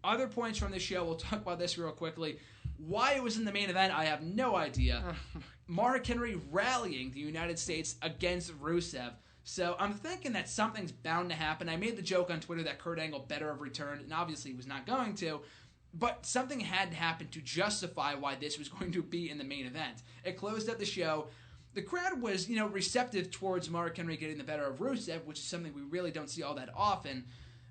other points from the show, we'll talk about this real quickly. Why it was in the main event, I have no idea. Mark Henry rallying the United States against Rusev. So I'm thinking that something's bound to happen. I made the joke on Twitter that Kurt Angle better have returned, and obviously he was not going to. But something had to happen to justify why this was going to be in the main event. It closed out the show. The crowd was, receptive towards Mark Henry getting the better of Rusev, which is something we really don't see all that often.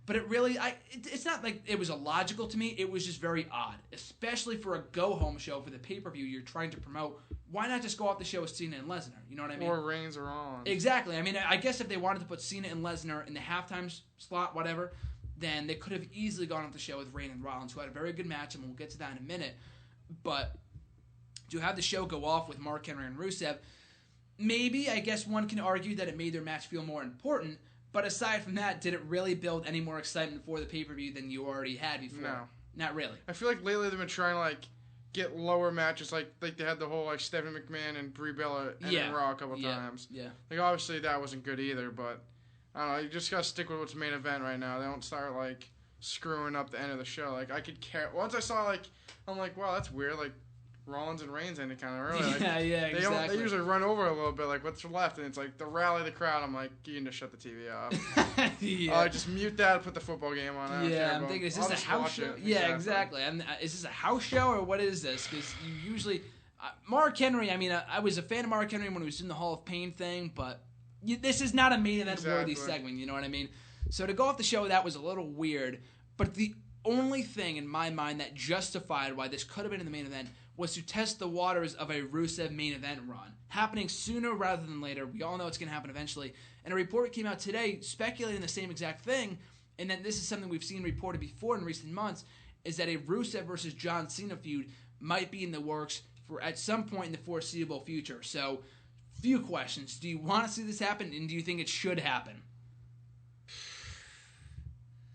But it's not like it was illogical to me. It was just very odd, especially for a go-home show for the pay-per-view you're trying to promote. Why not just go off the show with Cena and Lesnar? You know what I mean? Or Reigns or on. Exactly. I mean, I guess if they wanted to put Cena and Lesnar in the halftime slot, whatever, then they could have easily gone off the show with Reigns and Rollins, who had a very good match, and we'll get to that in a minute. But to have the show go off with Mark Henry and Rusev, maybe, I guess one can argue that it made their match feel more important. But aside from that, did it really build any more excitement for the pay-per-view than you already had before? No. Not really. I feel like lately they've been trying to, get lower matches. Like they had the whole, Stephanie McMahon and Brie Bella and Raw a couple times. Yeah. Obviously that wasn't good either, but I don't know. You just got to stick with what's main event right now. They don't start, screwing up the end of the show. I could care. Once I saw, I'm like, wow, that's weird. Rollins and Reigns ended kind of early. Exactly. They usually run over a little bit, what's left, and it's the rally the crowd. I'm like, you can just shut the TV off. Just mute that, put the football game on. I'm thinking, is this a house show? Yeah, exactly. Is this a house show, or what is this? Because you usually... Mark Henry, I was a fan of Mark Henry when he was in the Hall of Pain thing, but this is not a main event worthy segment, you know what I mean? So to go off the show, that was a little weird, but the only thing in my mind that justified why this could have been in the main event was to test the waters of a Rusev main event run, happening sooner rather than later. We all know it's going to happen eventually. And a report came out today speculating the same exact thing, and that this is something we've seen reported before in recent months, is that a Rusev versus John Cena feud might be in the works for at some point in the foreseeable future. So, few questions. Do you want to see this happen, and do you think it should happen?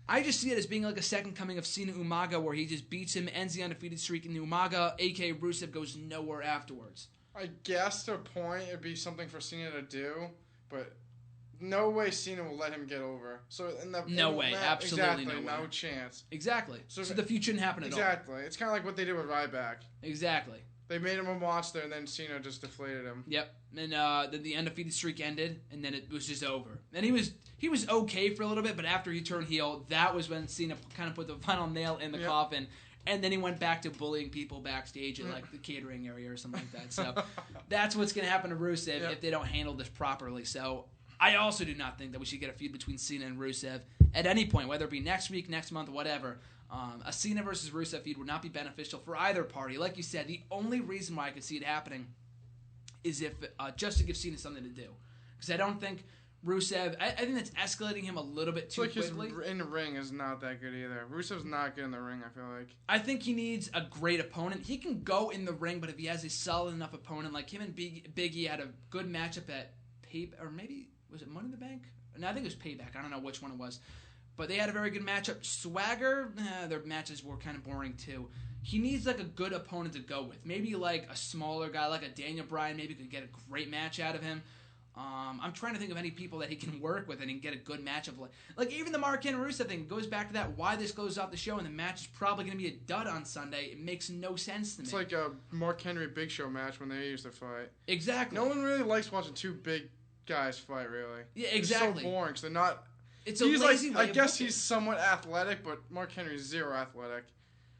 I just see it as being like a second coming of Cena Umaga, where he just beats him, ends the undefeated streak in the Umaga, a.k.a. Rusev goes nowhere afterwards. I guess to a point it'd be something for Cena to do, but no way Cena will let him get over. So absolutely exactly, no way. No chance. Exactly. So the feud shouldn't happen at all. Exactly. It's kind of like what they did with Ryback. Exactly. They made him a monster, and then Cena just deflated him. Yep. And then the undefeated streak ended, and then it was just over. And he was okay for a little bit, but after he turned heel, that was when Cena kind of put the final nail in the coffin. And then he went back to bullying people backstage at the catering area or something like that. So that's what's going to happen to Rusev if they don't handle this properly. So I also do not think that we should get a feud between Cena and Rusev at any point, whether it be next week, next month, whatever. A Cena versus Rusev feud would not be beneficial for either party. Like you said, the only reason why I could see it happening is if just to give Cena something to do. Because I don't think Rusev... I think that's escalating him a little bit too quickly. His in-ring is not that good either. Rusev's not good in the ring, I feel like. I think he needs a great opponent. He can go in the ring, but if he has a solid enough opponent, like him and Big E had a good matchup at or maybe... Was it Money in the Bank? No, I think it was Payback. I don't know which one it was. But they had a very good matchup. Swagger, their matches were kind of boring too. He needs a good opponent to go with. Maybe a smaller guy, like a Daniel Bryan, maybe could get a great match out of him. I'm trying to think of any people that he can work with and he can get a good match of. Like even the Mark Henry Rusev thing goes back to that, why this goes off the show and the match is probably going to be a dud on Sunday. It makes no sense to me. It's like a Mark Henry Big Show match when they used to fight. Exactly. No one really likes watching two big guys fight, really. Yeah, exactly. It's so boring because they're not... It's a lazy way I guess he's somewhat athletic, but Mark Henry's zero athletic.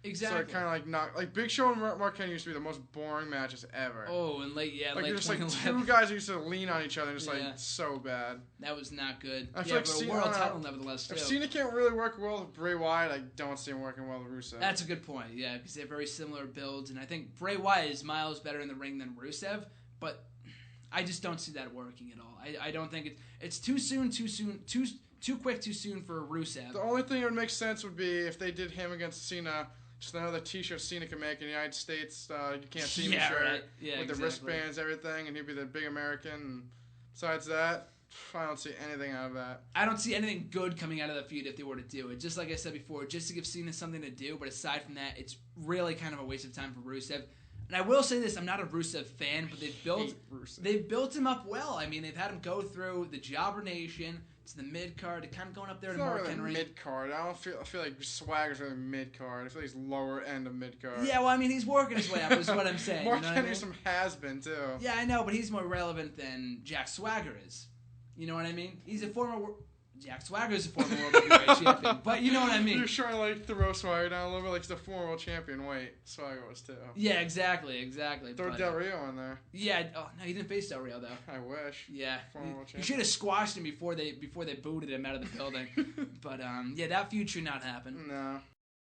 Exactly. So it kind of not... Big Show and Mark Henry used to be the most boring matches ever. Oh, and late you're just two guys who used to lean on each other and just so bad. That was not good. I feel like but a world title nevertheless too. If Cena can't really work well with Bray Wyatt, I don't see him working well with Rusev. That's a good point, yeah, because they have very similar builds, and I think Bray Wyatt is miles better in the ring than Rusev, but I just don't see that working at all. I don't think it's too quick too soon for Rusev. The only thing that would make sense would be if they did him against Cena. Just another T-shirt Cena can make in the United States. You can't see me shirt right. Yeah, with the wristbands, everything, and he'd be the big American. And besides that, I don't see anything out of that. I don't see anything good coming out of the feud if they were to do it. Just like I said before, just to give Cena something to do. But aside from that, it's really kind of a waste of time for Rusev. And I will say this: I'm not a Rusev fan, but they've built him up well. I mean, they've had him go through the Jobber Nation, to the mid card, kind of going up there It's to not Mark really Henry. mid card. I feel like Swagger's really mid card. I feel like he's lower end of mid card. Yeah, well, I mean, he's working his way up. Is what I'm saying. Mark you know Henry's what I mean? some has-been too. Yeah, I know, but he's more relevant than Jack Swagger is. You know what I mean? He's a former. Jack Swagger is a former world heavyweight champion, but you know what I mean. You're trying to like throw Swagger down a little bit, like he's the former world champion. Wait, Swagger was too. Yeah, exactly. Throw But, Del Rio in there. Yeah. Oh no, he didn't face Del Rio though. I wish. Yeah. Former world You champion. should have squashed him before they booted him out of the building. But yeah, that feud should not happen. No.